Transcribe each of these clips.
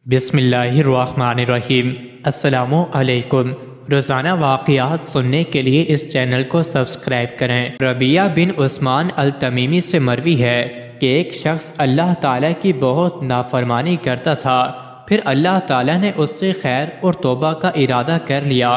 بسم اللہ الرحمن الرحیم۔ السلام علیکم۔ روزانہ واقعات سننے کے لیے اس چینل کو سبسکرائب کریں۔ ربیعہ بن عثمان التمیمی سے مروی ہے کہ ایک شخص اللہ تعالیٰ کی بہت نافرمانی کرتا تھا، پھر اللہ تعالیٰ نے اس سے خیر اور توبہ کا ارادہ کر لیا۔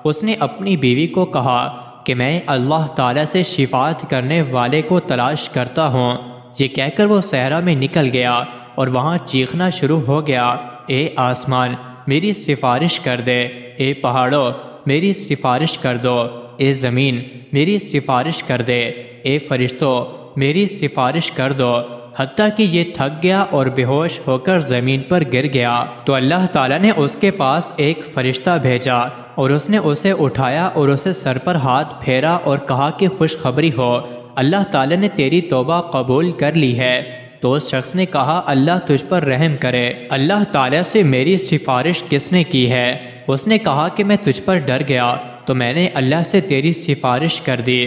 اس نے اپنی بیوی کو کہا کہ میں اللہ تعالیٰ سے شفاعت کرنے والے کو تلاش کرتا ہوں۔ یہ کہہ کر وہ صحرا میں نکل گیا اور وہاں چیخنا شروع ہو گیا، اے آسمان میری سفارش کر دے، اے پہاڑوں میری سفارش کر دو، اے زمین میری سفارش کر دے، اے فرشتوں میری سفارش کر دو، حتیٰ کہ یہ تھک گیا اور بے ہوش ہو کر زمین پر گر گیا۔ تو اللہ تعالیٰ نے اس کے پاس ایک فرشتہ بھیجا اور اس نے اسے اٹھایا اور اسے سر پر ہاتھ پھیرا اور کہا کہ خوشخبری ہو، اللہ تعالیٰ نے تیری توبہ قبول کر لی ہے۔ تو اس شخص نے کہا اللہ تجھ پر رحم کرے، اللہ تعالیٰ سے میری سفارش کس نے کی ہے؟ اس نے کہا کہ میں تجھ پر ڈر گیا تو میں نے اللہ سے تیری سفارش کر دی۔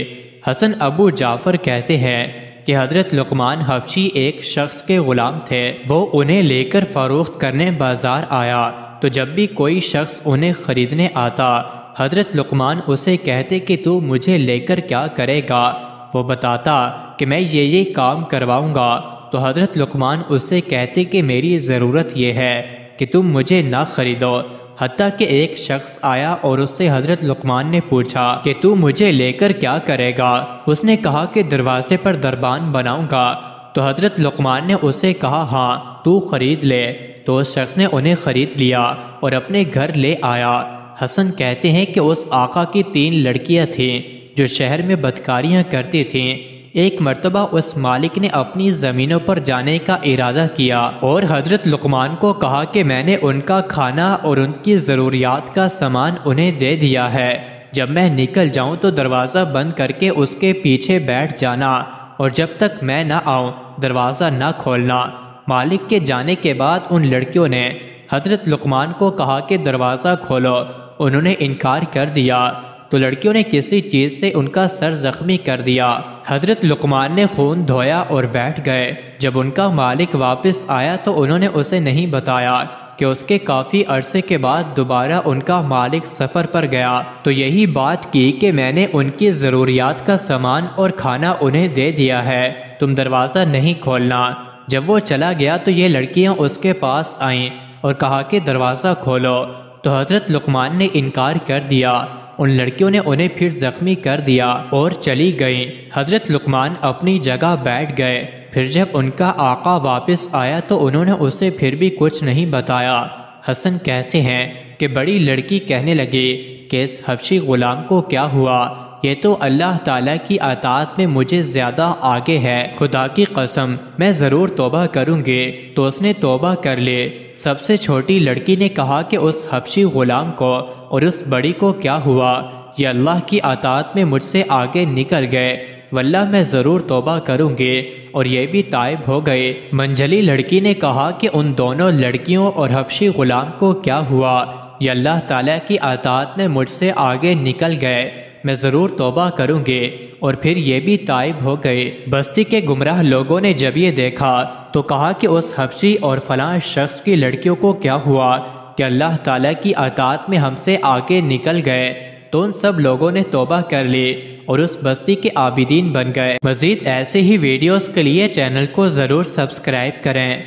حسن ابو جعفر کہتے ہیں کہ حضرت لقمان حبشی ایک شخص کے غلام تھے، وہ انہیں لے کر فروخت کرنے بازار آیا، تو جب بھی کوئی شخص انہیں خریدنے آتا حضرت لقمان اسے کہتے کہ تو مجھے لے کر کیا کرے گا؟ وہ بتاتا کہ میں یہ کام کرواؤں گا، تو حضرت لقمان اس سے کہتے کہ میری ضرورت یہ ہے کہ تم مجھے نہ خریدو۔ حتیٰ کہ ایک شخص آیا اور اس سے حضرت لقمان نے پوچھا کہ تو مجھے لے کر کیا کرے گا؟ اس نے کہا کہ دروازے پر دربان بناؤں گا۔ تو حضرت لقمان نے اسے کہا ہاں تو خرید لے۔ تو اس شخص نے انہیں خرید لیا اور اپنے گھر لے آیا۔ حسن کہتے ہیں کہ اس آقا کی 3 لڑکیاں تھیں جو شہر میں بدکاریاں کرتی تھیں۔ ایک مرتبہ اس مالک نے اپنی زمینوں پر جانے کا ارادہ کیا اور حضرت لقمان کو کہا کہ میں نے ان کا کھانا اور ان کی ضروریات کا سامان انہیں دے دیا ہے، جب میں نکل جاؤں تو دروازہ بند کر کے اس کے پیچھے بیٹھ جانا اور جب تک میں نہ آؤں دروازہ نہ کھولنا۔ مالک کے جانے کے بعد ان لڑکیوں نے حضرت لقمان کو کہا کہ دروازہ کھولو، انہوں نے انکار کر دیا، تو لڑکیوں نے کسی چیز سے ان کا سر زخمی کر دیا۔ حضرت لقمان نے خون دھویا اور بیٹھ گئے۔ جب ان کا مالک واپس آیا تو انہوں نے اسے نہیں بتایا کہ اس کے کافی عرصے کے بعد دوبارہ ان کا مالک سفر پر گیا تو یہی بات کی کہ میں نے ان کی ضروریات کا سامان اور کھانا انہیں دے دیا ہے، تم دروازہ نہیں کھولنا۔ جب وہ چلا گیا تو یہ لڑکیاں اس کے پاس آئیں اور کہا کہ دروازہ کھولو، تو حضرت لقمان نے انکار کر دیا۔ ان لڑکیوں نے انہیں پھر زخمی کر دیا اور چلی گئیں۔ حضرت لقمان اپنی جگہ بیٹھ گئے۔ پھر جب ان کا آقا واپس آیا تو انہوں نے اسے پھر بھی کچھ نہیں بتایا۔ حسن کہتے ہیں کہ بڑی لڑکی کہنے لگی کہ اس حبشی غلام کو کیا ہوا؟ یہ تو اللہ تعالیٰ کی اطاعت میں مجھے زیادہ آگے ہے، خدا کی قسم میں ضرور توبہ کروں گی۔ تو اس نے توبہ کر لی۔ سب سے چھوٹی لڑکی نے کہا کہ اس حبشی غلام کو اور اس بڑی کو کیا ہوا؟ یہ اللہ کی اطاعت میں مجھ سے آگے نکل گئے، واللہ میں ضرور توبہ کروں گی، اور یہ بھی تائب ہو گئے۔ منجلی لڑکی نے کہا کہ ان دونوں لڑکیوں اور حبشی غلام کو کیا ہوا؟ یہ اللہ تعالیٰ کی اطاعت میں مجھ سے آگے نکل گئے، میں ضرور توبہ کروں گی، اور پھر یہ بھی تائب ہو گئے۔ بستی کے گمراہ لوگوں نے جب یہ دیکھا تو کہا کہ اس حبشی اور فلاں شخص کی لڑکیوں کو کیا ہوا کہ اللہ تعالیٰ کی اطاعت میں ہم سے آگے نکل گئے؟ تو ان سب لوگوں نے توبہ کر لی اور اس بستی کے عابدین بن گئے۔ مزید ایسے ہی ویڈیوز کے لیے چینل کو ضرور سبسکرائب کریں۔